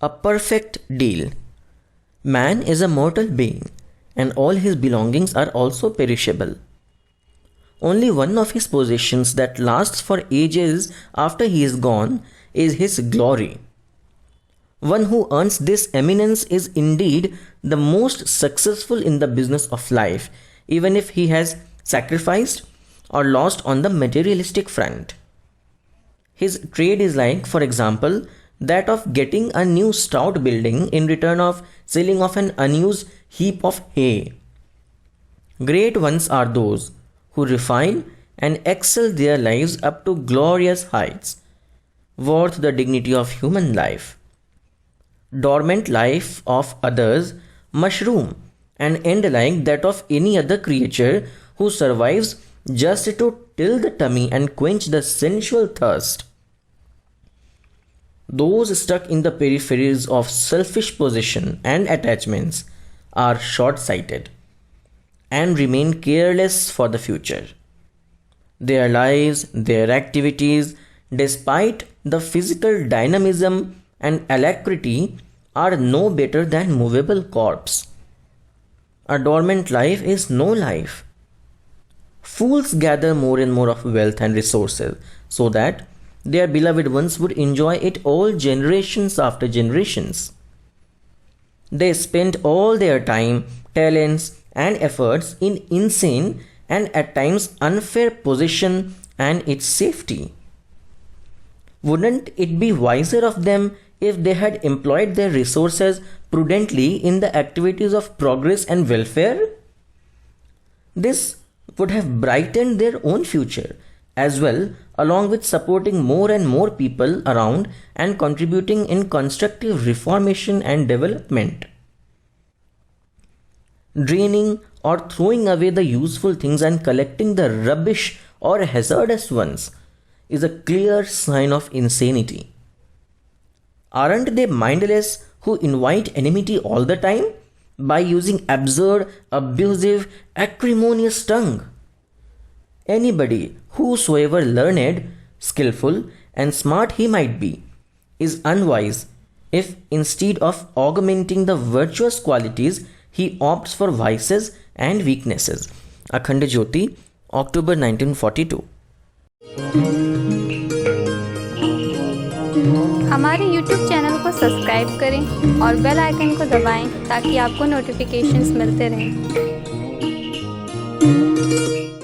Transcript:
A perfect deal. Man is a mortal being, and all his belongings are also perishable. Only one of his possessions that lasts for ages after he is gone is his glory. One who earns this eminence is indeed the most successful in the business of life, even if he has sacrificed or lost on the materialistic front. His trade is like, for example, that of getting a new stout building in return of selling off an unused heap of hay. Great ones are those who refine and excel their lives up to glorious heights, worth the dignity of human life. Dormant life of others mushroom and end like that of any other creature who survives just to till the tummy and quench the sensual thirst. Those stuck in the peripheries of selfish possession and attachments are short-sighted and remain careless for the future. Their lives, their activities, despite the physical dynamism and alacrity, are no better than movable corpse. A dormant life is no life. Fools gather more and more of wealth and resources so that their beloved ones would enjoy it all generations after generations. They spend all their time, talents, and efforts in insane and at times unfair possession and its safety. Wouldn't it be wiser of them if they had employed their resources prudently in the activities of progress and welfare? This would have brightened their own future as well, along with supporting more and more people around and contributing in constructive reformation and development. Draining or throwing away the useful things and collecting the rubbish or hazardous ones is a clear sign of insanity. Aren't they mindless who invite enmity all the time by using absurd, abusive, acrimonious tongue? Anybody, whosoever learned, skillful, and smart he might be, is unwise if instead of augmenting the virtuous qualities, he opts for vices and weaknesses. Akhand Jyoti, October 1942. हमारे YouTube channel को subscribe करें और bell icon को दबाएं ताकि आपको notifications मिलते रहें।